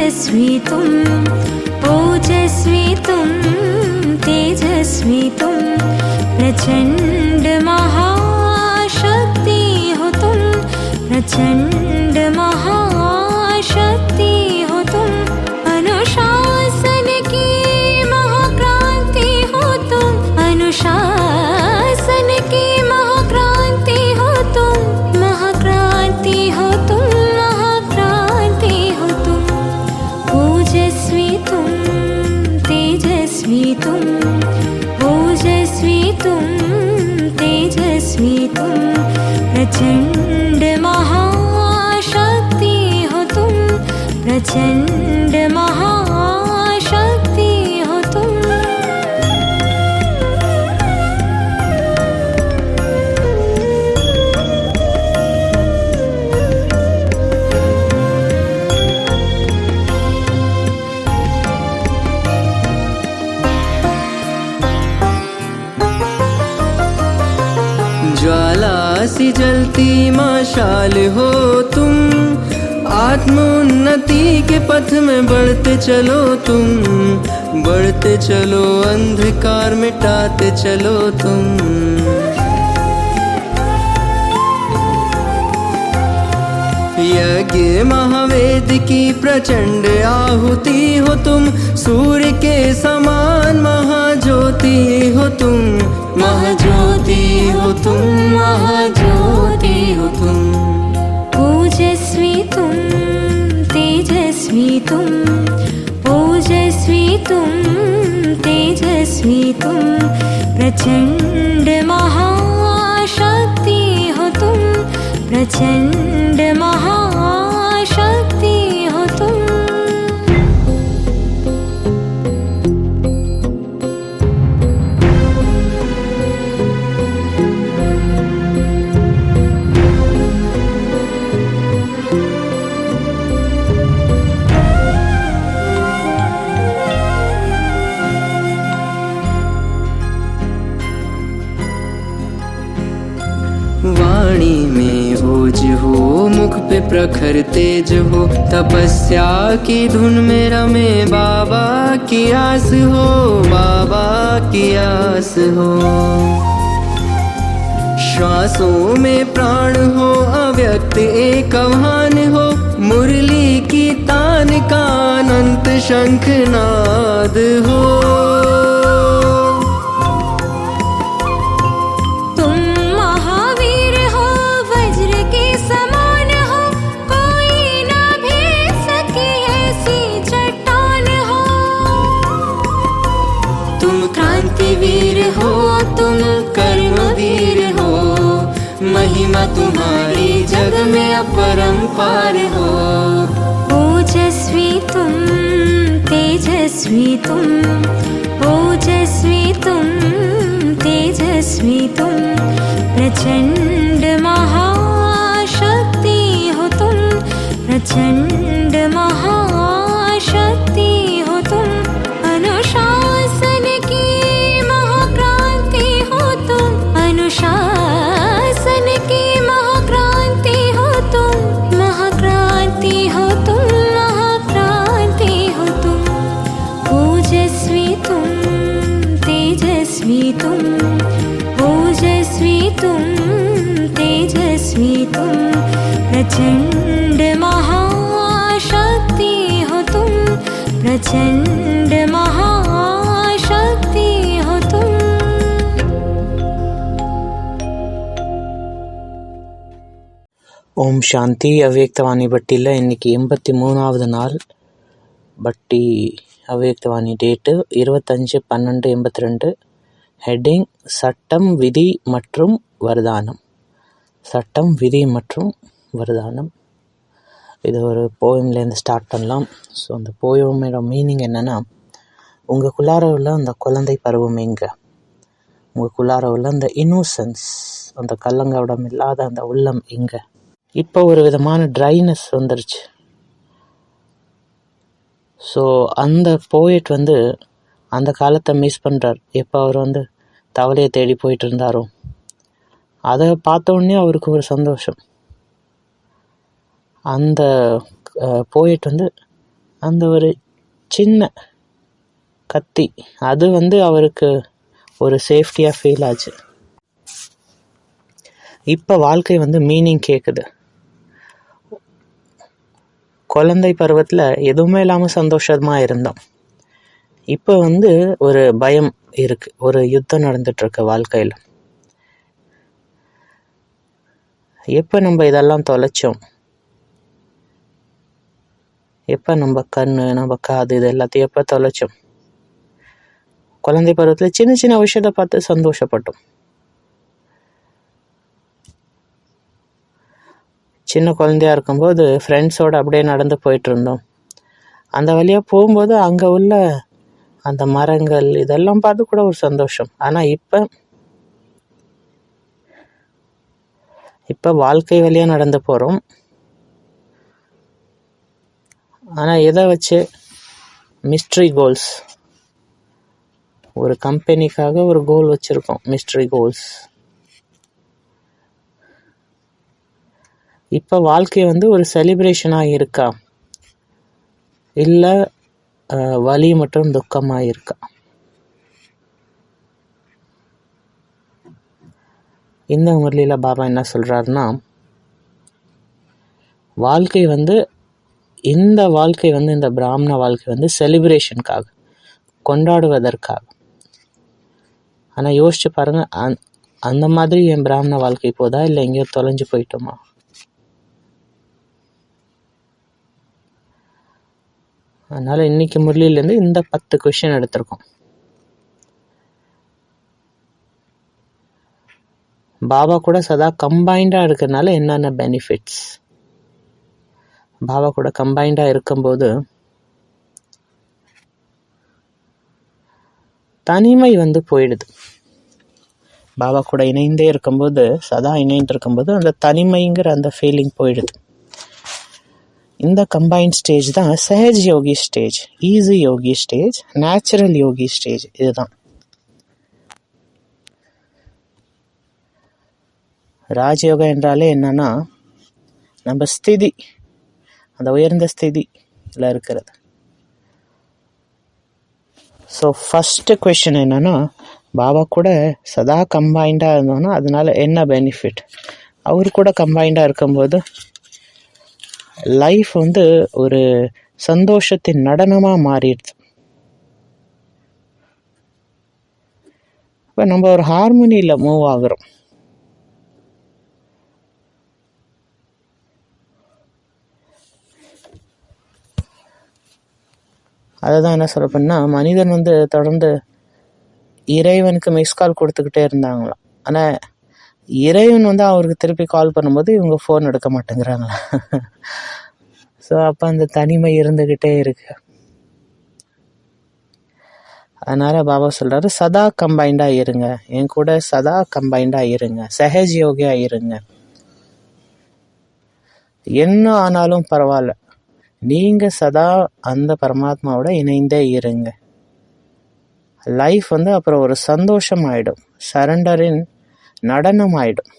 तेजस्वी तुम, ओजस्वी तुम, तेजस्वी तुम, प्रचंड महाशक्ति हो तुम, प्रचंड महाशक्ति हो तुम, अनुशासन की महाक्रांति हो तुम, अनुशासन की महाक्रांति हो तुम, महाक्रांति हो तुम, महाक्रांति हो तुम, ओजस्वी तुम, तेजस्वी तुम, ओजस्वी तुम, तेजस्वी तुम, प्रचंड महाशक्ति हो तुम, प्रचंड महाशक्ति हो तुम। ज्वाला सी जलती मशाल हो तुम, आत्मोन्नति के पथ में बढ़ते चलो तुम, बढ़ते चलो, अंधकार मिटाते चलो तुम। यज्ञ महावेद की प्रचंड आहुति हो तुम, सूर्य के समान महाज्योति हो तुम, महाज्योति हो तुम, महाज्योति हो तुम। ओजस्वी तुम, तेजस्वी तुम, ओजस्वी तुम, तेजस्वी तुम, प्रचंड महाशक्ति हो तुम, प्रचंड महाशक्ति हो तुम। वाणी में ओज हो, मुख पे प्रखर तेज हो, तपस्या की धुन में रमे बाबा की आस हो, बाबा की आस हो। श्वासों में प्राण हो, अव्यक्त एक आह्वान हो, मुरली की तान का अनंत शंखनाद हो। वीर हो तुम, कर्मवीर हो, महिमा तुम्हारी जग में अपरंपार हो। ओजस्वी तुम, तेजस्वी तुम, ओजस्वी तुम, तेजस्वी तुम, प्रचंड महाशक्ति हो तुम, प्रचंड महाशक्ति हो तुम, अनुशासन की अनुशासन की महाक्रांति हो तुम, महाक्रांति हो तुम, महाक्रांति हो तुम। ओजस्वी तुम, तेजस्वी तुम, ओजस्वी तुम, तेजस्वी तुम, प्रचंड महाशक्ति हो तुम, प्रचंड महाशक्ति हो तुम। ஓம் சாந்தி. அவ்யக்தவாணி பட்டியில் இன்றைக்கி 83வது நாள். பட்டி அவ்யக்தவாணி டேட்டு 25/12/82. ஹெட்டிங் சட்டம், விதி மற்றும் வரதானம். சட்டம், விதி மற்றும் வரதானம். இது ஒரு போயம்லேருந்து ஸ்டார்ட் பண்ணலாம். ஸோ அந்த போயமோட மீனிங் என்னென்னா, உங்களுக்குள்ளார உள்ள அந்த குழந்தை பருவம் எங்கே, உங்களுக்குள்ளார உள்ள அந்த இன்னோசன்ஸ், அந்த கல்லங்கவடம் இல்லாத அந்த உள்ளம் எங்கே. இப்போ ஒரு விதமான ட்ரைனஸ் வந்துருச்சு. ஸோ அந்த போயட் அந்த காலத்தை மிஸ் பண்ணுறார். எப்போ அவர் தவளையை தேடி போயிட்டு இருந்தாரோ அதை பார்த்தோன்னே அவருக்கு ஒரு சந்தோஷம். அந்த போயட் அந்த ஒரு சின்ன கத்தி அது அவருக்கு ஒரு சேஃப்டியாக ஃபீல் ஆச்சு. இப்போ வாழ்க்கை மீனிங் கேட்குது. குழந்தை பருவத்தில் எதுவுமே இல்லாமல் சந்தோஷமாக இருந்தோம். இப்போ ஒரு பயம் இருக்கு, ஒரு யுத்தம் நடந்துட்டுருக்கு வாழ்க்கையில். எப்போ நம்ம இதெல்லாம் தொலைச்சோம்? எப்போ நம்ம கண்ணு, நம்ம காது, இது எல்லாத்தையும் எப்போ தொலைச்சோம்? குழந்தை பருவத்தில் சின்ன சின்ன விஷயத்தை பார்த்து சந்தோஷப்பட்டோம். சின்ன குழந்தையா இருக்கும்போது ஃப்ரெண்ட்ஸோடு அப்படியே நடந்து போயிட்டு இருந்தோம். அந்த வழியாக போகும்போது அங்கே உள்ள அந்த மரங்கள் இதெல்லாம் பார்த்து கூட ஒரு சந்தோஷம். ஆனால் இப்போ வாழ்க்கை வழியாக நடந்து போகிறோம். ஆனால் எதை வச்சு? Mystery goals. ஒரு கம்பெனிக்காக ஒரு கோல் வச்சுருக்கோம், மிஸ்ட்ரி கோல்ஸ். இப்போ வாழ்க்கை ஒரு செலிப்ரேஷனாக இருக்கா, இல்லை வலி மற்றும் துக்கமாக இருக்கா? இந்த முரளியில் பாபா என்ன சொல்கிறாருன்னா, வாழ்க்கை இந்த வாழ்க்கை இந்த பிராமண வாழ்க்கை செலிப்ரேஷனுக்காக, கொண்டாடுவதற்காக. ஆனால் யோசிச்சு பாருங்க, அந்த மாதிரி என் பிராமண வாழ்க்கை போதா, இல்லை எங்கேயோ தொலைஞ்சு போயிட்டோமா? அதனால இன்னைக்கு முரளியிலேருந்து இந்த 10 கொஷின் எடுத்திருக்கோம். பாபா கூட சதா கம்பைண்டாக இருக்கிறதுனால என்னென்ன பெனிஃபிட்ஸ்? பாபா கூட கம்பைண்டாக இருக்கும்போது தனிமை போயிடுது. பாபா கூட இணைந்தே இருக்கும்போது, சதா இணைந்து இருக்கும்போது அந்த தனிமைங்கிற அந்த ஃபீலிங் போயிடுது. இந்த கம்பைன்ட் ஸ்டேஜ் தான் சஹஜ் யோகி ஸ்டேஜ், ஈஸி யோகி ஸ்டேஜ், நேச்சுரல் யோகி ஸ்டேஜ். இதுதான் ராஜயோகா என்றாலே என்னன்னா, நம்ம ஸ்திதி, அந்த உயர்ந்த ஸ்திதியில் இருக்கிறது. ஸோ ஃபஸ்ட்டு கொஷின் என்னன்னா, பாபா கூட சதா கம்பைண்டாக இருந்தோன்னா அதனால என்ன பெனிஃபிட்? அவர் கூட கம்பைண்டாக இருக்கும்போது லைஃப் ஒரு சந்தோஷத்தின் நடனமாக மாறிடுது. இப்போ நம்ம ஒரு ஹார்மோனியில் மூவ் ஆகுறோம். அதுதான் என்ன சொல்ல போனா, மனிதன் தொடர்ந்து இறைவனுக்கு மிஸ்கால் கொடுத்துக்கிட்டே இருந்தாங்களாம். ஆனால் இறைவன் அவருக்கு திருப்பி கால் பண்ணும்போது இவங்க ஃபோன் எடுக்க மாட்டேங்கிறாங்களா. ஸோ அப்போ அந்த தனிமை இருந்துக்கிட்டே இருக்கு. அதனால பாபா சொல்றாரு, சதா கம்பைண்டாக இருங்க, என் கூட சதா கம்பைண்டாக இருங்க, சஹஜ் யோகியா இருங்க. என்ன ஆனாலும் பரவாயில்ல, நீங்க சதா அந்த பரமாத்மாவோட இணைந்தே இருங்க. லைஃப் அப்புறம் ஒரு சந்தோஷம் ஆயிடும், சரண்டரின் நடனம் ஆயிடும்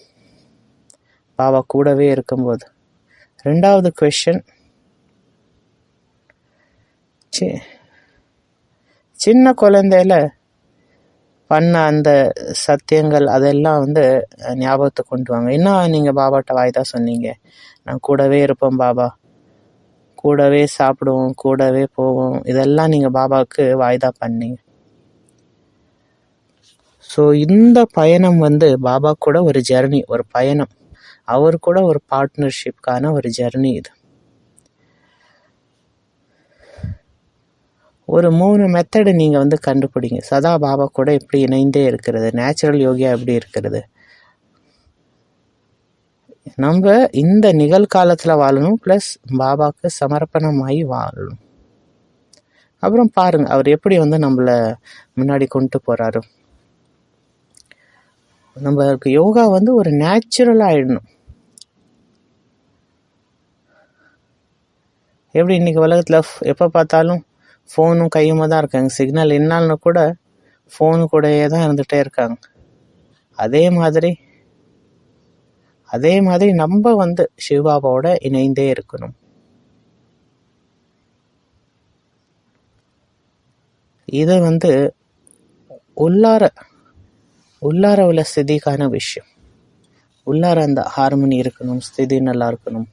பாபா கூடவே இருக்கும்போது. ரெண்டாவது கொஸ்டின், சின்ன குழந்தையில பண்ண அந்த சத்தியங்கள் அதெல்லாம் ஞாபகத்தை கொண்டு வாங்க. என்ன நீங்கள் பாபாட்ட வாய்தா சொன்னீங்க, நான் கூடவே இருப்போம் பாபா, கூடவே சாப்பிடுவோம், கூடவே போவோம், இதெல்லாம் நீங்கள் பாபாவுக்கு வாய்தா பண்ணீங்க. ஸோ இந்த பயணம் பாபா கூட ஒரு ஜர்னி, ஒரு பயணம், அவர் கூட ஒரு பார்ட்னர்ஷிப்கான ஒரு ஜர்னி. இது ஒரு 3 மெத்தடு நீங்கள் கண்டுபிடிங்க. சதா பாபா கூட எப்படி இணைந்தே இருக்கிறது, நேச்சுரல் யோகியா எப்படி இருக்கிறது. நம்ம இந்த நிகழ்காலத்தில் வாழணும், ப்ளஸ் பாபாவுக்கு சமர்ப்பணமாகி வாழணும். அப்புறம் பாருங்க அவர் எப்படி நம்மளை முன்னாடி கொண்டு போகிறாரு. நம்மளுக்கு யோகா ஒரு நேச்சுரலாக ஆயிடணும். எப்படி இன்னைக்கு உலகத்தில் எப்போ பார்த்தாலும் ஃபோனும் கையுமா தான் இருக்காங்க, சிக்னல் என்னால்னு கூட ஃபோனு கூடயே தான் இருந்துகிட்டே இருக்காங்க. அதே மாதிரி நம்ம சிவபாபாவோட இணைந்தே இருக்கணும். இது வந்து உள்ளார உள்ள ஸ்திதிக்கான விஷயம். உள்ளார அந்த ஹார்மனி இருக்கணும், ஸ்திதி நல்லா இருக்கணும்.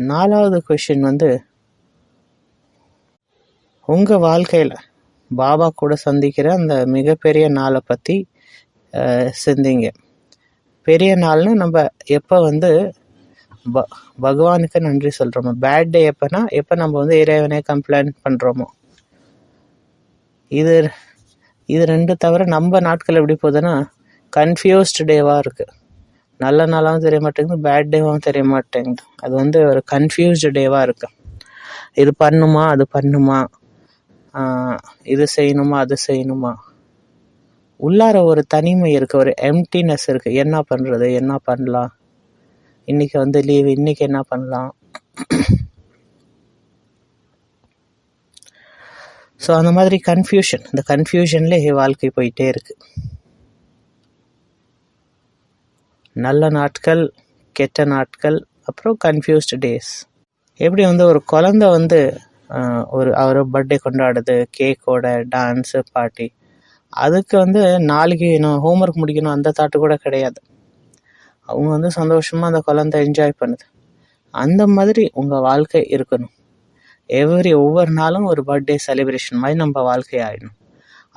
4வது கொஸ்டின் வந்து, உங்கள் வாழ்க்கையில் பாபா கூட சந்திக்கிற அந்த மிகப்பெரிய நாளை பற்றி சிந்திங்க. பெரிய நாள்னு நம்ம எப்போ வந்து பகவானுக்கு நன்றி சொல்கிறோமோ, பேட் டே எப்போனா எப்போ நம்ம வந்து இறைவனை கம்ப்ளைண்ட் பண்ணுறோமோ. இது ரெண்டு தவிர நம்ம நாட்கள் எப்படி போகுதுன்னா கன்ஃபியூஸ்டு டேவாக இருக்குது. நல்ல நாளாகவும் தெரிய மாட்டேங்குது, பேட் டேவாகவும் தெரிய மாட்டேங்குது. அது வந்து ஒரு கன்ஃபியூஸ்டு டேவாக இருக்குது. இது பண்ணுமா, அது பண்ணுமா, இது செய்யணுமா, அது செய்யணுமா. உள்ளார ஒரு தனிமை இருக்குது, ஒரு எம்டினஸ் இருக்குது. என்ன பண்ணுறது, என்ன பண்ணலாம், இன்றைக்கி வந்து லீவு, இன்றைக்கி என்ன பண்ணலாம். ஸோ அந்த மாதிரி கன்ஃபியூஷன், இந்த கன்ஃபியூஷன்லேயே வாழ்க்கை போயிட்டே இருக்குது. நல்ல நாட்கள், கெட்ட நாட்கள், அப்புறம் கன்ஃபியூஸ்டு டேஸ். எப்படி வந்து ஒரு குழந்தை வந்து அவர் பர்த்டே கொண்டாடுது, கேக்கோட, டான்ஸு, பார்ட்டி. அதுக்கு வந்து நாளைக்கு நான் ஹோம்ஒர்க் முடிக்கணும் அந்த தாட்டு கூட கிடையாது. அவங்க வந்து சந்தோஷமாக அந்த குழந்தை என்ஜாய் பண்ணுது. அந்த மாதிரி உங்கள் வாழ்க்கை இருக்கணும். ஒவ்வொரு நாளும் ஒரு பர்த்டே செலிப்ரேஷன் மாதிரி நம்ம வாழ்க்கை ஆகிடணும்.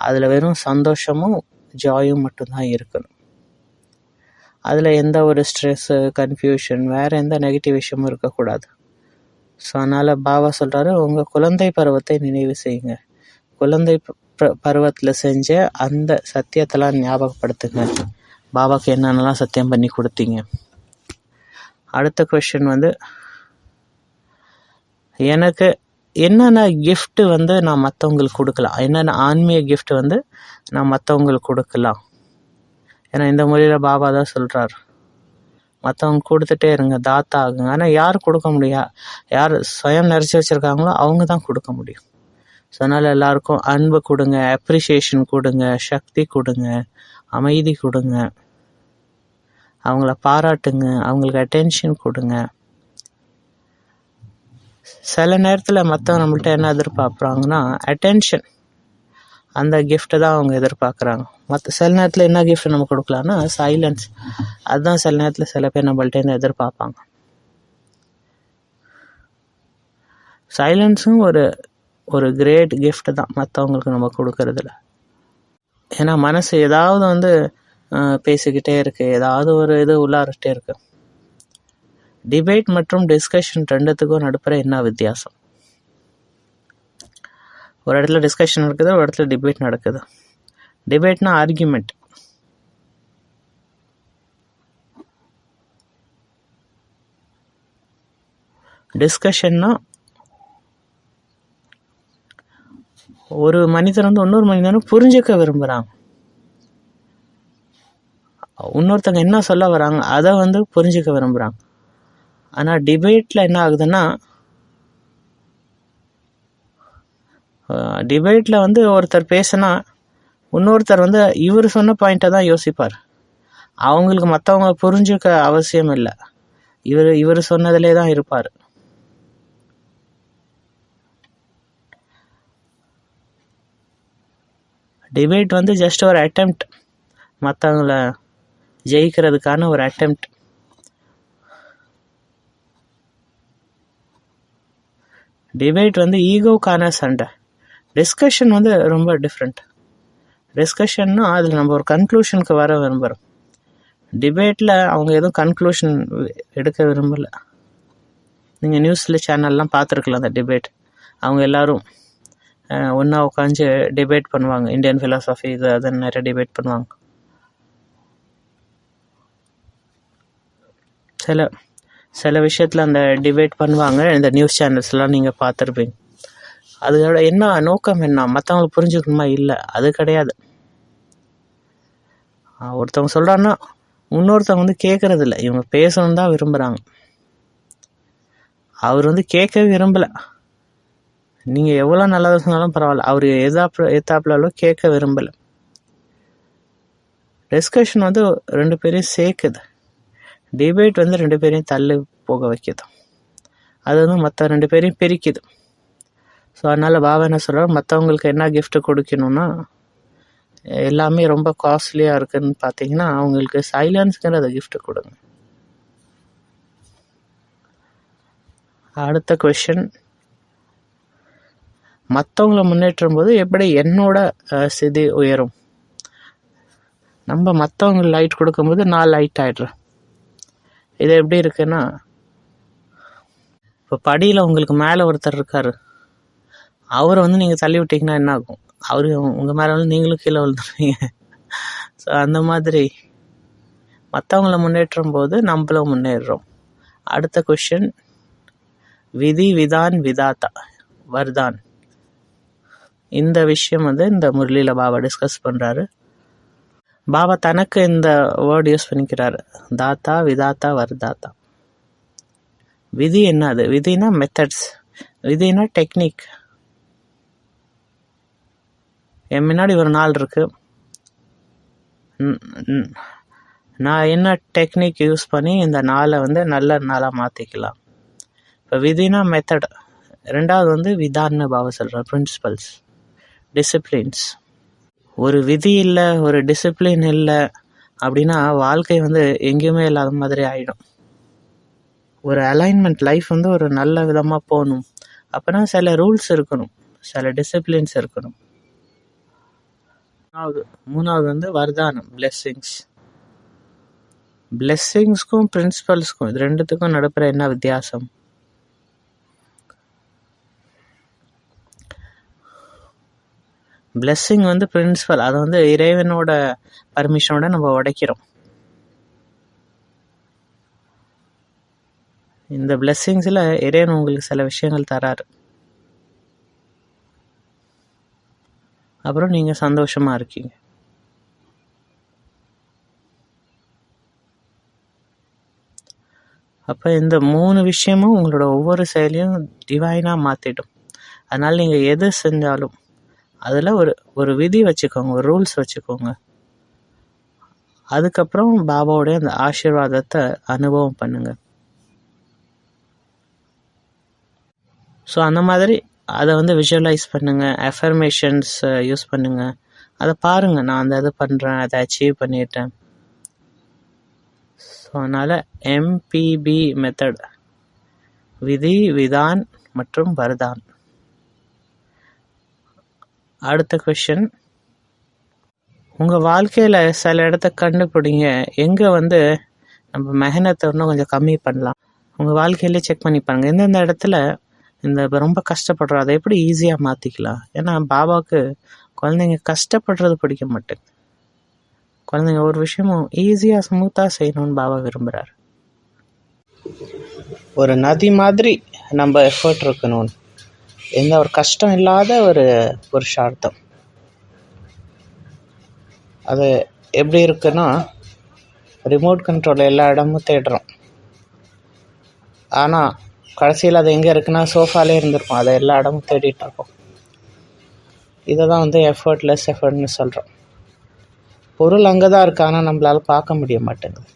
அதில் வெறும் சந்தோஷமும் ஜாயும் மட்டும்தான் இருக்கணும். அதில் எந்த ஒரு ஸ்ட்ரெஸ்ஸு, கன்ஃபியூஷன், வேறு எந்த நெகட்டிவ் விஷயமும் இருக்கக்கூடாது. ஸோ அதனால் பாபா சொல்கிறாரு, உங்கள் குழந்தை பருவத்தை நினைவு செய்யுங்க. குழந்தை பருவத்தில் செஞ்ச அந்த சத்தியத்தெல்லாம் ஞாபகப்படுத்துங்க. பாபாவுக்கு என்னென்னலாம் சத்தியம் பண்ணி கொடுத்தீங்க. அடுத்த கொஸ்டின் வந்து, எனக்கு என்னென்ன கிஃப்ட் வந்து நான் மற்றவங்களுக்கு கொடுக்கலாம், என்னென்ன ஆன்மீக கிஃப்ட் வந்து நான் மற்றவங்களுக்கு கொடுக்கலாம். ஏன்னா இந்த மொழியில் பாபா தான் சொல்கிறார், மற்றவங்க கொடுத்துட்டே இருங்க, தாத்தா ஆகுங்க. ஆனால் யார் கொடுக்க முடியும், யார் சுயம் நிறைச்சி வச்சுருக்காங்களோ அவங்க தான் கொடுக்க முடியும். ஸோ அதனால் எல்லாருக்கும் அன்பு கொடுங்க, அப்ரிஷியேஷன் கொடுங்க, சக்தி கொடுங்க, அமைதி கொடுங்க, அவங்கள பாராட்டுங்க, அவங்களுக்கு அட்டென்ஷன் கொடுங்க. சில நேரத்தில் மற்றவங்க நம்மள்ட்ட என்ன எதிர்பார்க்குறாங்கன்னா அட்டென்ஷன், அந்த கிஃப்ட்டை தான் அவங்க எதிர்பார்க்குறாங்க. சில நேரத்தில் என்ன கிஃப்ட் நம்ம கொடுக்கலான்னா சைலன்ஸ். அதுதான் சில நேரத்தில் சில பேர் நம்மள்ட்ட எதிர்பார்ப்பாங்க. சைலன்ஸும் ஒரு கிரேட் கிஃப்ட் தான் மற்றவங்களுக்கு நம்ம கொடுக்கறதுல. ஏன்னா மனசு ஏதாவது வந்து பேசிக்கிட்டே இருக்குது, ஏதாவது ஒரு இது உள்ளாரிட்டே இருக்கு. டிபேட் மற்றும் டிஸ்கஷன் ரெண்டுத்துக்கும் நடுப்புற என்ன வித்தியாசம்? ஒரு இடத்துல டிஸ்கஷன் நடக்குது, ஒரு இடத்துல டிபேட் நடக்குது. டிபேட்னா ஆர்கியூமெண்ட். டிஸ்கஷன்னா ஒரு மனிதர் வந்து இன்னொரு மனிதனும் புரிஞ்சுக்க விரும்புகிறாங்க. இன்னொருத்தங்க என்ன சொல்ல வராங்க அதை வந்து புரிஞ்சுக்க விரும்புகிறாங்க. ஆனால் டிபேட்டில் என்ன ஆகுதுன்னா, டிபேட்டில் வந்து ஒருத்தர் பேசினா இன்னொருத்தர் வந்து இவர் சொன்ன பாயிண்ட்டை தான் யோசிப்பார். அவங்களுக்கு மற்றவங்க புரிஞ்சுக்க அவசியம் இல்லை, இவர் சொன்னதிலே தான் இருப்பார். டிபேட் வந்து ஜஸ்ட் ஒரு அட்டெம்ப்ட், மற்றவங்கள ஜெயிக்கிறதுக்கான ஒரு அட்டெம்ப்ட். டிபேட் வந்து ஈகோக்கான சண்டை. டிஸ்கஷன் வந்து ரொம்ப டிஃப்ரெண்ட். டிஸ்கஷன்னா அதில் நம்ம ஒரு கன்க்ளூஷனுக்கு வர விரும்புகிறோம். டிபேட்டில் அவங்க எதுவும் கன்க்ளூஷன் எடுக்க விரும்பலை. நீங்கள் நியூஸில் சேனல்லாம் பார்த்துருக்கலாம் அந்த டிபேட். அவங்க எல்லோரும் ஒன்றா உட்காந்து டிபேட் பண்ணுவாங்க. இந்தியன் ஃபிலாசபி இது அதுன்னு நிறைய டிபேட் பண்ணுவாங்க. சில விஷயத்தில் அந்த டிபேட் பண்ணுவாங்க. இந்த நியூஸ் சேனல்ஸ்லாம் நீங்கள் பார்த்துருப்பீங்க. அதோட என்ன நோக்கம், என்ன மற்றவங்களுக்கு புரிஞ்சுக்கணுமா? இல்லை, அது கிடையாது. ஒருத்தவங்க சொல்கிறாங்கன்னா இன்னொருத்தவங்க வந்து கேட்குறது இல்லை, இவங்க பேசணும் தான் விரும்புகிறாங்க. அவர் வந்து கேட்கவே விரும்பலை. நீங்கள் எவ்வளோ நல்லதாக சொன்னாலும் பரவாயில்ல, அவர் எத்தாப்புலாலும் கேட்க விரும்பலை. டிஸ்கஷன் வந்து ரெண்டு பேரையும் சேர்க்குது. டிபேட் வந்து ரெண்டு பேரையும் தள்ளி போக வைக்குது. அது வந்து மற்ற 2 பேரையும் பிரிக்குது. ஸோ அதனால் பாபா என்ன சொல்கிறார், மற்றவங்களுக்கு என்ன gift கொடுக்கணும்னா எல்லாமே ரொம்ப காஸ்ட்லியாக இருக்குதுன்னு பார்த்தீங்கன்னா அவங்களுக்கு சைலன்ஸ்ங்கிற gift கொடுங்க. அடுத்த கொஷின், மற்றவங்கள முன்னேற்றும் போது எப்படி என்னோட சிதி உயரும்? நம்ம மற்றவங்க லைட் கொடுக்கும்போது நான் லைட் ஆகிடுறேன். இது எப்படி இருக்குன்னா, இப்போ படியில் உங்களுக்கு மேலே ஒருத்தர் இருக்கார், அவரை வந்து நீங்கள் தள்ளி விட்டீங்கன்னா என்ன ஆகும்? அவர் உங்கள் மேலே வந்து நீங்களும் கீழே விழுந்துருவீங்க. ஸோ அந்த மாதிரி மற்றவங்கள முன்னேற்றும் போது நம்மளும் முன்னேறுறோம். அடுத்த கொஷின், விதி விதான் விதாத்தா வர்தான். இந்த விஷயம் வந்து இந்த முரளியில் பாபா டிஸ்கஸ் பண்ணுறாரு. பாபா தனக்கு இந்த வேர்டு யூஸ் பண்ணிக்கிறாரு, தாத்தா விதாத்தா வர்தாத்தா. விதி என்னது? விதினா மெத்தட்ஸ், விதினா டெக்னிக். என் முன்னாடி ஒரு நாள் இருக்கு, நான் என்ன டெக்னிக் யூஸ் பண்ணி இந்த நாளை வந்து நல்ல நாளாக மாற்றிக்கலாம். இப்போ விதினா மெத்தட், ரெண்டாவது வந்து விதான்னு பாபா சொல்கிறார், பிரின்சிபல்ஸ், டிசிப்ளின்ஸ். ஒரு விதி இல்லை, ஒரு டிசிப்ளின் இல்லை அப்படின்னா வாழ்க்கை வந்து எங்கேயுமே இல்லாத மாதிரி ஆகிடும். ஒரு அலைன்மெண்ட், லைஃப் வந்து ஒரு நல்ல விதமாக போகணும் அப்போனா சில ரூல்ஸ் இருக்கணும், சில டிசிப்ளின்ஸ் இருக்கணும். மூணாவது வந்து வர்தானம், பிளெஸ்ஸிங்ஸ். பிளெஸ்ஸிங்ஸ்க்கும் பிரின்சிபல்ஸ்க்கும் இது ரெண்டுத்துக்கும் நடுப்புற என்ன வித்தியாசம்? பிளெஸ்ஸிங் வந்து பிரின்சிபல், அதை வந்து இறைவனோட பர்மிஷனோட நம்ம உடைக்கிறோம். இந்த பிளெஸ்ஸிங்ஸில் இறைவன் உங்களுக்கு சில விஷயங்கள் தராரு, அப்புறம் நீங்கள் சந்தோஷமாக இருக்கீங்க. அப்போ இந்த 3 விஷயமும் உங்களோட ஒவ்வொரு செயலையும் டிவைனாக மாற்றிடும். அதனால் நீங்கள் எது செஞ்சாலும் அதில் ஒரு விதி வச்சுக்கோங்க, ஒரு ரூல்ஸ் வச்சுக்கோங்க. அதுக்கப்புறம் பாபாவோடைய அந்த ஆசீர்வாதத்தை அனுபவம் பண்ணுங்க. ஸோ அந்த மாதிரி அதை வந்து விஷுவலைஸ் பண்ணுங்கள், அஃபர்மேஷன்ஸ் யூஸ் பண்ணுங்கள், அதை பாருங்கள், நான் அந்த இது பண்ணுறேன், அதை அச்சீவ் பண்ணிட்டேன். ஸோ அதனால் MPB மெத்தட், விதி விதான் மற்றும் வர்தான். அடுத்த கொஷின், உங்கள் வாழ்க்கையில் சில இடத்த கண்டுபிடிங்க எங்கே வந்து நம்ம மெஹனத்தை இன்னும் கொஞ்சம் கம்மி பண்ணலாம். உங்கள் வாழ்க்கையிலே செக் பண்ணி பாருங்கள், எந்தெந்த இடத்துல இந்த ரொம்ப கஷ்டப்படுறோம் அதை எப்படி ஈஸியாக மாற்றிக்கலாம். ஏன்னா பாபாவுக்கு குழந்தைங்க கஷ்டப்படுறது பிடிக்க மாட்டேங்குது. குழந்தைங்க ஒரு விஷயமும் ஈஸியாக ஸ்மூத்தாக செய்யணும்னு பாபா விரும்புகிறார். ஒரு நதி மாதிரி நம்ம எஃபர்ட் இருக்கணும், எந்த ஒரு கஷ்டம் இல்லாத ஒரு புருஷார்த்தம். அது எப்படி இருக்குன்னா, ரிமோட் கண்ட்ரோல் எல்லா இடமும் தேடுறோம், ஆனால் கடைசியில் அது எங்கே இருக்குன்னா சோஃபாலே இருந்திருக்கும், அதை எல்லா இடமும் தேடிட்டு இருக்கோம். இதை தான் வந்து எஃபர்ட்லெஸ் எஃபர்ட்னு சொல்கிறோம். பொருள் அங்கே தான் இருக்கு, ஆனால் நம்மளால் பார்க்க முடிய மாட்டேங்குது.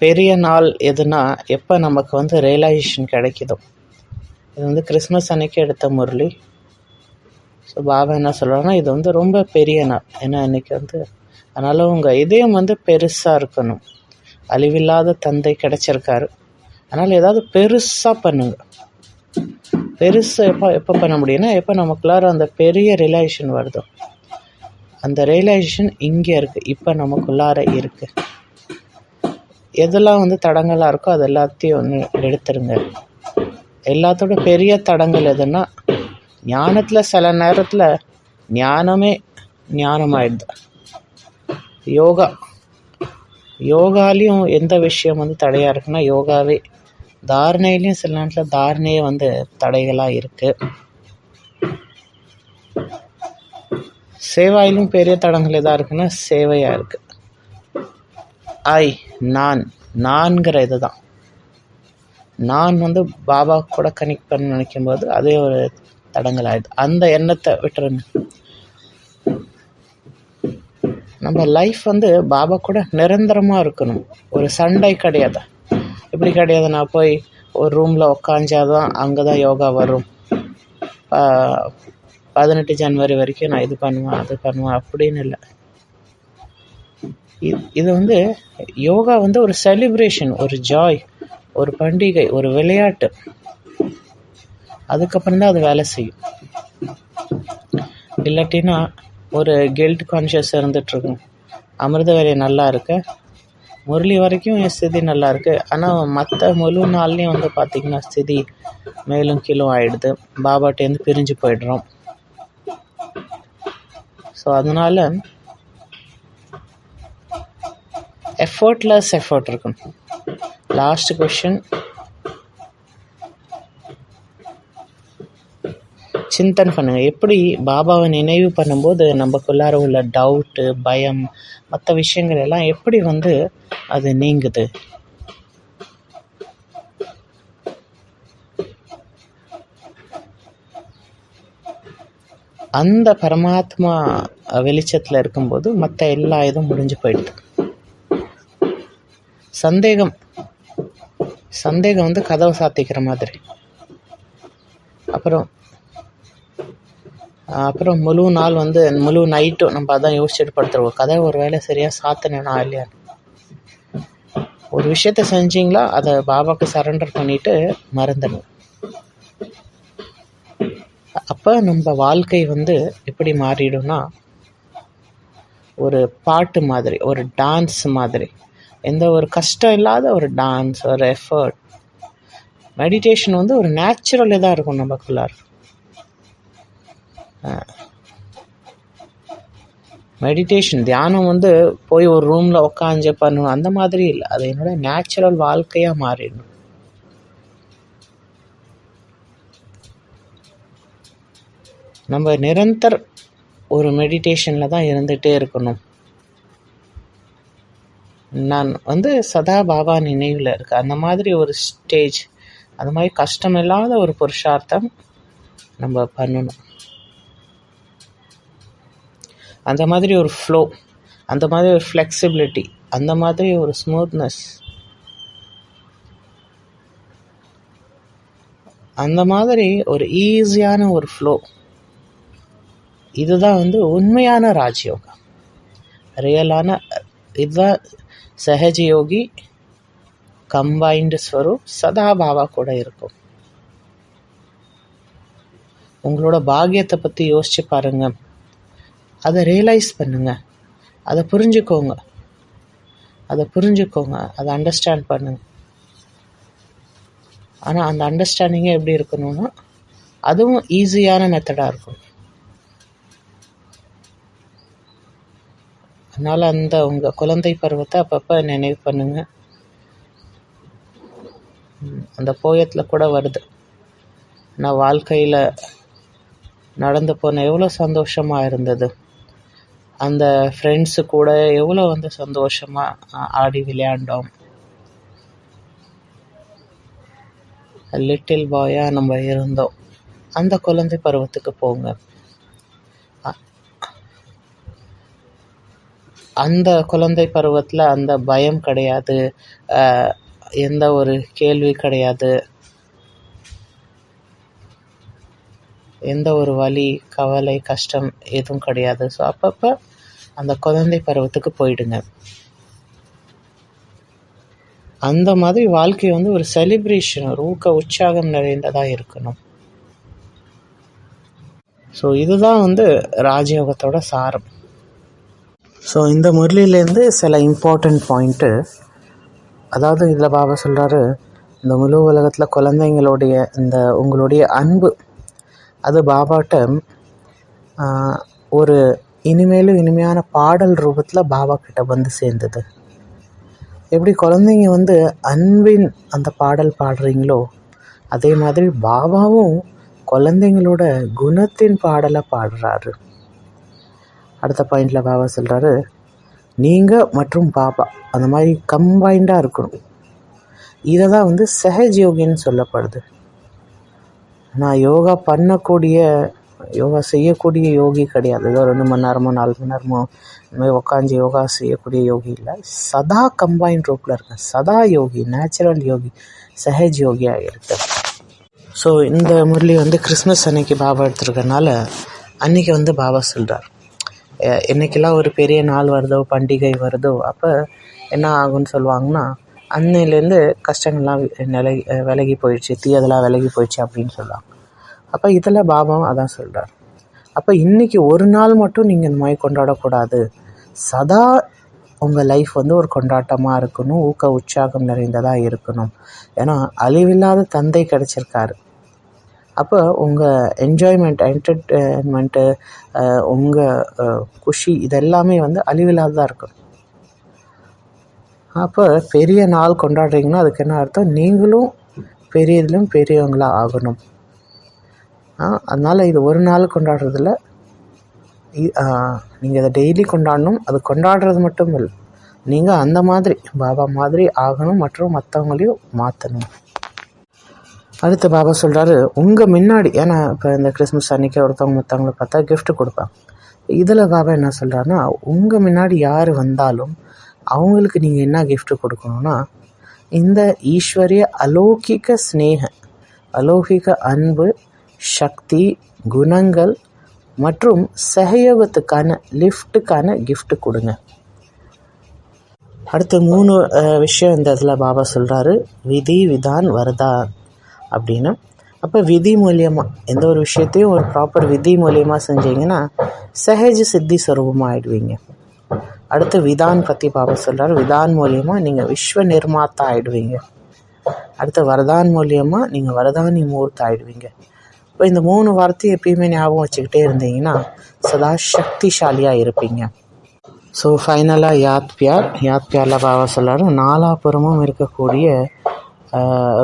பெரிய நாள் எதுனா எப்போ நமக்கு வந்து ரியலைசேஷன் கிடைக்குதோ. இது வந்து கிறிஸ்மஸ் அன்னைக்கு எடுத்த முரளி. ஸோ பாபா என்ன சொல்கிறாங்கன்னா, இது வந்து ரொம்ப பெரிய நாள். ஏன்னா இன்றைக்கி வந்து அதனால் உங்கள் இதயம் வந்து பெருசாக இருக்கணும். அழிவில்லாத தந்தை கிடைச்சிருக்காரு, அதனால் ஏதாவது பெருசாக பண்ணுங்க. பெருசு எப்போ பண்ண முடியும்னா எப்போ நமக்குள்ளார அந்த பெரிய ரியலைசேஷன் வருதோ. அந்த ரியலைசேஷன் இங்கே இருக்குது, இப்போ நமக்குள்ளார இருக்குது. எதெல்லாம் வந்து தடங்களாக இருக்கோ அது எல்லாத்தையும் ஒன்று எடுத்துருங்க. எல்லாத்தோட பெரிய தடங்கள் எதுன்னா, ஞானத்தில் சில நேரத்தில் ஞானமே ஞானமாயிடுது. யோகாலையும் எந்த விஷயம் வந்து தடையாக இருக்குன்னா யோகாவே. தாரணையிலையும் சில நேரத்தில் தாரணையே வந்து தடைகளாக இருக்குது. சேவாயிலும் பெரிய தடங்கள் எதாக இருக்குன்னா சேவையாக இருக்குது. நான்கிற இது தான். நான் வந்து பாபா கூட கனெக்ட் பண்ண நினைக்கும் போது அதே ஒரு தடங்கள் ஆயிடுது. அந்த எண்ணத்தை விட்டுருங்க. நம்ம லைஃப் வந்து பாபா கூட நிரந்தரமாக இருக்கணும், ஒரு சண்டை கிடையாது. இப்படி கிடையாது, நான் போய் ஒரு ரூமில் உக்காஞ்சாதான் அங்கே தான் யோகா வரும், 18 ஜனவரி வரைக்கும் நான் இது பண்ணுவேன் அது பண்ணுவேன் அப்படின்னு இல்லை. இது வந்து யோகா வந்து ஒரு செலிப்ரேஷன், ஒரு ஜாய், ஒரு பண்டிகை, ஒரு விளையாட்டு. அதுக்கப்புறம் தான் அது வேலை செய்யும். இல்லாட்டினா ஒரு கில்ட் கான்ஷியஸ் இருந்துகிட்ருக்கும். அமிர்த வேலை நல்லா இருக்கு, முரளி வரைக்கும் என் ஸ்திதி நல்லா இருக்குது, ஆனால் மற்ற முழு நாள்லேயும் வந்து பார்த்திங்கன்னா ஸ்திதி மேலும் கீழும் ஆகிடுது, பாபாட்டேருந்து பிரிஞ்சு போயிடுறோம். ஸோ அதனால் எஃபர்ட்லெஸ் எஃபர்ட் இருக்கணும். லாஸ்ட் கொஷின், சிந்தனை பண்ணுங்கள். எப்படி பாபாவை நினைவு பண்ணும்போது நமக்குள்ளார உள்ள டவுட்டு, பயம், மற்ற விஷயங்கள் எல்லாம் எப்படி வந்து அது நீங்குது? அந்த பரமாத்மா வெளிச்சத்தில் இருக்கும்போது மற்ற எல்லா இதுவும் முடிஞ்சு போயிடுது. சந்தேகம் வந்து கதவை சாத்திக்கிற மாதிரி. அப்புறம் முழு நாள் வந்து முழு நைட்டும் நம்ம அதான் யோசிச்சுட்டு படுத்துருவோம், கதை ஒரு வேளை சரியாக சாத்தினேனா இல்லையா. ஒரு விஷயத்த செஞ்சீங்களா அதை பாபாவுக்கு சரண்டர் பண்ணிட்டு மறந்துடணும். அப்போ நம்ம வாழ்க்கை வந்து எப்படி மாறிடும்னா, ஒரு பாட்டு மாதிரி, ஒரு டான்ஸ் மாதிரி, எந்த ஒரு கஷ்டம் இல்லாத ஒரு டான்ஸ், ஒரு எஃபர்ட். மெடிடேஷன் வந்து ஒரு நேச்சுரல் இதாக இருக்கும் நமக்குள்ளார். மெடிடேஷன் தியானம் வந்து போய் ஒரு ரூமில் உட்காந்து பண்ணணும் அந்த மாதிரி இல்லை, அது என்னோட நேச்சுரல் வாழ்க்கையாக மாறிடணும். நம்ம நிரந்தர ஒரு மெடிடேஷனில் தான் இருந்துகிட்டே இருக்கணும். நான் வந்து சதா பாபா நினைவில் இருக்கேன், அந்த மாதிரி ஒரு ஸ்டேஜ், அந்த மாதிரி கஷ்டமில்லாத ஒரு புருஷார்த்தம் நம்ம பண்ணணும். அந்த மாதிரி ஒரு ஃப்ளோ, அந்த மாதிரி ஒரு ஃப்ளெக்சிபிலிட்டி, அந்த மாதிரி ஒரு ஸ்மூத்னஸ், அந்த மாதிரி ஒரு ஈஸியான ஒரு ஃப்ளோ. இதுதான் வந்து உண்மையான ராஜயோகா, ரியலான. இதுதான் சஹஜயோகி கம்பைன்டு ஸ்வரூப், சதா பாபா கூட இருக்கும். உங்களோட பாக்கியத்தை பற்றி யோசிச்சு பாருங்க, அதை ரியலைஸ் பண்ணுங்க, அதை புரிஞ்சுக்கோங்க, அதை அண்டர்ஸ்டாண்ட் பண்ணுங்க. ஆனால் அந்த அண்டர்ஸ்டாண்டிங்கே எப்படி இருக்கணும்னா, அதுவும் ஈஸியான மெத்தடாக இருக்கும். அதனால் அந்த உங்கள் குழந்தை பருவத்தை அப்பப்போ நினைவு பண்ணுங்க. அந்த போயத்தில் கூட வருது, நான் வாழ்க்கையில் நடந்து போன எவ்வளோ சந்தோஷமாக இருந்தது, அந்த ஃப்ரெண்ட்ஸு கூட எவ்வளோ வந்து சந்தோஷமாக ஆடி விளையாண்டோம், லிட்டில் பாயாக நம்ம இருந்தோம். அந்த குழந்தை பருவத்துக்கு போங்க. அந்த குழந்தை பருவத்தில் அந்த பயம் கிடையாது, எந்த ஒரு கேள்வி கிடையாது, எந்த ஒரு வலி, கவலை, கஷ்டம் எதுவும் கிடையாது. ஸோ அப்பப்போ அந்த குழந்தை பருவத்துக்கு போயிடுங்க. அந்த மாதிரி வாழ்க்கை வந்து ஒரு செலிப்ரேஷன், ஒரு உற்சாகம் நிறைந்ததாக இருக்கணும். ஸோ இதுதான் வந்து ராஜயோகத்தோட சாரம். ஸோ இந்த முரளியிலேருந்து சில இம்பார்ட்டண்ட் பாயிண்ட்டு, அதாவது இதில் பாபா சொல்கிறாரு, இந்த முழு உலகத்தில் குழந்தைங்களுடைய இந்த உங்களுடைய அன்பு அது பாபாட்ட ஒரு இனிமேலும் இனிமையான பாடல் ரூபத்தில் பாபா கிட்ட வந்து சேர்ந்தது. எப்படி குழந்தைங்க வந்து அன்பின் அந்த பாடல் பாடுறீங்களோ, அதே மாதிரி பாபாவும் குழந்தைங்களோட குணத்தின் பாடலை பாடுறாரு. அடுத்த பாயிண்டில் பாபா சொல்கிறாரு, நீங்கள் மற்றும் பாபா அந்த மாதிரி கம்பைண்டாக இருக்கணும். இதை தான் வந்து சஹஜ் யோகின்னு சொல்லப்படுது. நான் யோகா பண்ணக்கூடிய யோகா செய்யக்கூடிய யோகி கிடையாது. ஏதோ 2 மணி நேரமோ 4 மணி நேரமோ இந்த மாதிரி உட்காந்து யோகா செய்யக்கூடிய யோகி இல்லை. சதா கம்பைன்ட் ரூப்பில் இருக்கேன், சதா யோகி, நேச்சுரல் யோகி, சஹஜ் யோகியாக இருக்கு. ஸோ இந்த முரளி கிறிஸ்மஸ் அன்னைக்கு பாபா எடுத்துருக்கனால அன்றைக்கி பாபா சொல்கிறார், என்றைக்கெல்லாம் ஒரு பெரிய நாள் வருதோ, பண்டிகை வருதோ, அப்போ என்ன ஆகும்னு சொல்லுவாங்கன்னா, அன்னையிலேருந்து கஷ்டங்கள்லாம் விலகி போயிடுச்சு, தீயதெல்லாம் விலகி போயிடுச்சு அப்படின்னு சொல்லுவாங்க. அப்போ இதில் பாபாவும் அதான் சொல்கிறார். அப்போ இன்றைக்கி ஒரு நாள் மட்டும் நீங்கள் இந்த மாதிரி கொண்டாடக்கூடாது, சதா உங்கள் லைஃப் ஒரு கொண்டாட்டமாக இருக்கணும், ஊக்க உற்சாகம் நிறைந்ததாக இருக்கணும். ஏன்னா அழிவில்லாத தந்தை கிடச்சிருக்காரு. அப்போ உங்கள் என்ஜாய்மெண்ட், என்டர்டெயின்மெண்ட்டு, உங்கள் குஷி இதெல்லாமே அழிவில்லாததாக இருக்கணும். அப்போ பெரிய நாள் கொண்டாடுறீங்கன்னா அதுக்கு என்ன அர்த்தம், நீங்களும் பெரியதிலும் பெரியவங்களாக ஆகணும். அதனால் இது ஒரு நாள் கொண்டாடுறதில்ல, நீங்கள் அதை டெய்லி கொண்டாடணும். அது கொண்டாடுறது மட்டும் இல்லை, நீங்கள் அந்த மாதிரி பாபா மாதிரி ஆகணும் மற்றும் மற்றவங்களையும் மாற்றணும். அடுத்து பாபா சொல்கிறாரு, உங்கள் முன்னாடி, ஏன்னா இப்போ இந்த கிறிஸ்மஸ் அன்றைக்கி ஒருத்தவங்க மற்றவங்களை பார்த்தா கிஃப்ட் கொடுப்பாங்க. இதில் பாபா என்ன சொல்கிறாருன்னா, உங்கள் முன்னாடி யார் வந்தாலும் அவங்களுக்கு நீங்கள் என்ன கிஃப்ட் கொடுக்கணுன்னா, இந்த ஈஸ்வரிய அலௌகிக ஸ்னேக, அலௌகிக அன்பு, சக்தி, குணங்கள் மற்றும் சகயோகத்துக்கான, லிஃப்ட்டுக்கான கிஃப்ட் கொடுங்க. அடுத்து 3 விஷயம் இந்த இதில் பாபா சொல்கிறாரு, விதி, விதான், வரதான் அப்படின்னு. அப்போ விதி மூலியமாக எந்த ஒரு விஷயத்தையும் ஒரு ப்ராப்பர் விதி மூலியமாக செஞ்சீங்கன்னா சஹஜ சித்தி ஸ்வரூபமாக ஆகிடுவீங்க. அடுத்து விதான் பற்றி பாபா சொல்கிறார், விதான் மூலியமாக நீங்கள் விஸ்வ நிர்மாத்தா ஆகிடுவீங்க. அடுத்து வரதான் மூலியமாக நீங்கள் வரதானி மூர்த்தி ஆகிடுவீங்க. இப்போ இந்த 3 வார்த்தையை எப்பயுமே ஞாபகம் வச்சுக்கிட்டே இருந்தீங்கன்னா சதா சக்திசாலியாக இருப்பீங்க. ஸோ ஃபைனலாக யாத் பியாரில் பாபா சொல்கிறாரு, நாலாபுறமும் இருக்கக்கூடிய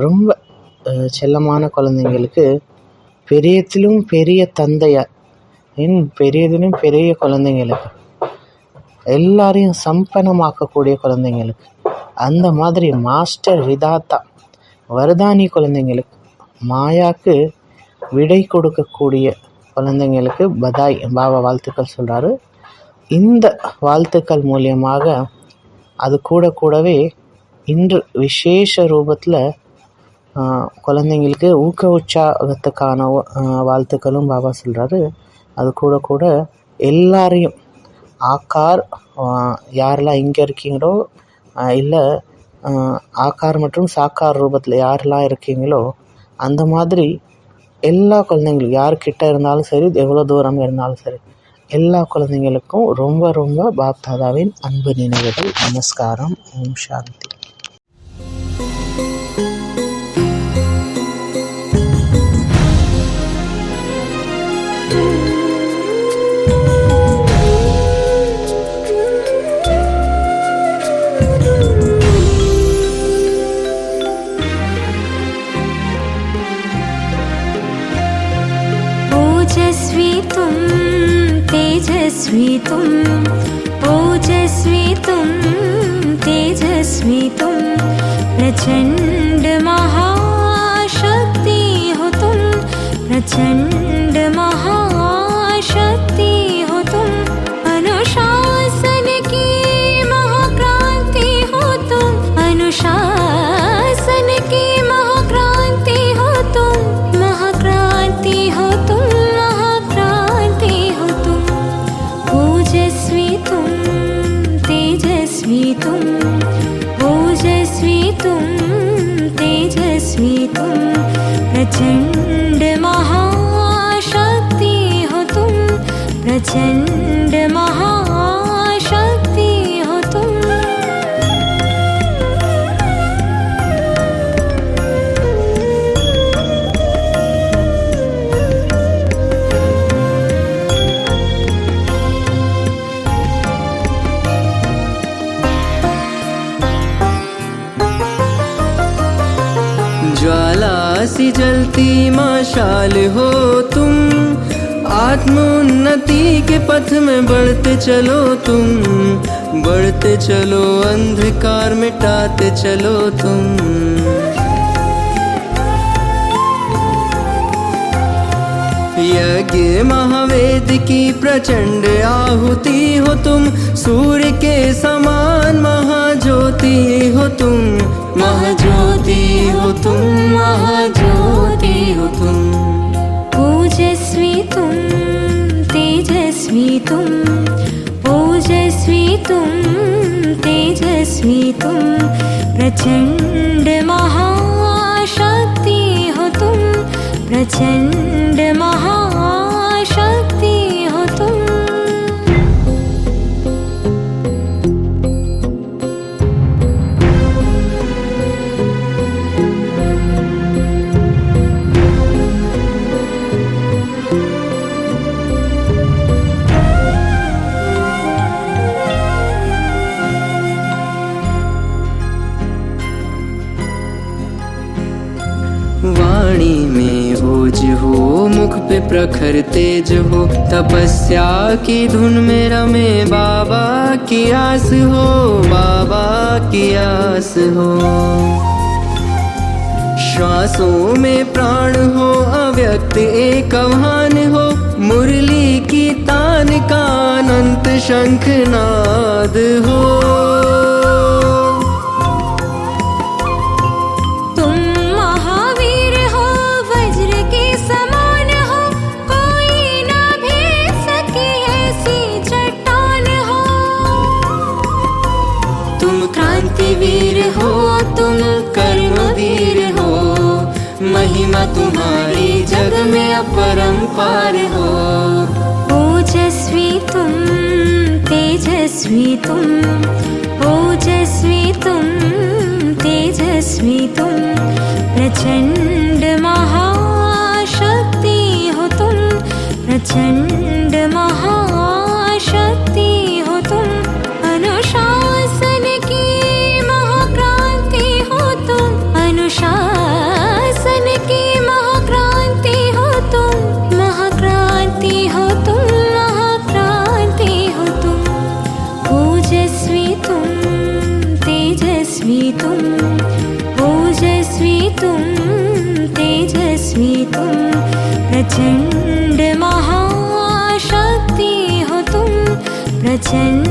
ரொம்ப செல்லமான குழந்தைங்களுக்கு பெரியதிலும் பெரிய தந்தையார், பெரியதிலும் பெரிய குழந்தைங்களுக்கு, எல்லாரையும் சம்பனமாக்கக்கூடிய குழந்தைங்களுக்கு, அந்த மாதிரி மாஸ்டர் விதாத்தா வரதானி குழந்தைங்களுக்கு, மாயாக்கு விடை கொடுக்கக்கூடிய குழந்தைங்களுக்கு பதாய் பாபா வாழ்த்துக்கள் சொல்கிறாரு. இந்த வாழ்த்துக்கள் மூலியமாக அது கூடவே இன்று விசேஷ ரூபத்தில் குழந்தைங்களுக்கு ஊக்க உற்சாகத்துக்கான வாழ்த்துக்களும் பாபா சொல்கிறாரு. அது கூட எல்லாரையும் ஆக்கார், யாரெல்லாம் இங்கே இருக்கீங்களோ இல்லை ஆக்கார் மற்றும் சாக்கார் ரூபத்தில் யாரெல்லாம் இருக்கீங்களோ அந்த மாதிரி எல்லா குழந்தைங்களும் யார்கிட்ட இருந்தாலும் சரி, எவ்வளோ தூரம் இருந்தாலும் சரி, எல்லா குழந்தைங்களுக்கும் ரொம்ப ரொம்ப பாப் தாதாவின் அன்பு நினைவுகள். நமஸ்காரம். ஓம் சாந்தி. तेजस्वी तुम, ओजस्वी तुम, तेजस्वी तुम, प्रचंड महाशक्ति हो तुम, प्रचंड महाशक्ति हो तुम, अनुशासन की महाक्रांति हो तुम, अनुशासन की महाक्रांति हो तुम, महाक्रांति हो तुम, तुम, ओजस्वी तुम, तेजस्वी तुम, प्रचंड महाशक्ति हो तुम, प्रचंड महाशक्ति हो तुम. ज्वाला सी जलती मशाल हो तुम, आत्मोन्नति के पथ में बढ़ते चलो तुम, बढ़ते चलो, अंधकार मिटाते चलो तुम. यज्ञ महावेद की प्रचंड आहुति हो तुम, सूर्य के समान महाज्योति हो तुम, महाज्योति हो तुम, महाज्योति हो तुम। ओजस्वी तुम, तेजस्वी तुम, ओजस्वी तुम, तेजस्वी तुम, प्रचंड महाशक्ति हो तुम, प्रचंड महाशक्ति हो तुम। वाणी में ओज हो, मुख पे प्रखर तेज हो, तपस्या की धुन में रमे बाबा की आस हो, बाबा की आस हो। श्वासों में प्राण हो, अव्यक्त एक आह्वान हो, मुरली की तान का अनंत शंखनाद हो। वीर हो तुम, कर्मवीर हो, महिमा तुम्हारी जग में अपरंपार हो। ओजस्वी तुम, तेजस्वी तुम, ओजस्वी तुम, तेजस्वी तुम, प्रचंड महाशक्ति हो तुम, प्रचंड महाशक्ति हो तुम। अनुशासन की महाक्रांति हो तुम, अनुशासन की महाक्रांति हो तुम, महाक्रांति हो तुम, महाक्रांति हो तुम। ओजस्वी तुम, तेजस्वी तुम, ओजस्वी तुम, तेजस्वी तुम, प्रचंड महाशक्ति हो तुम, प्रचंड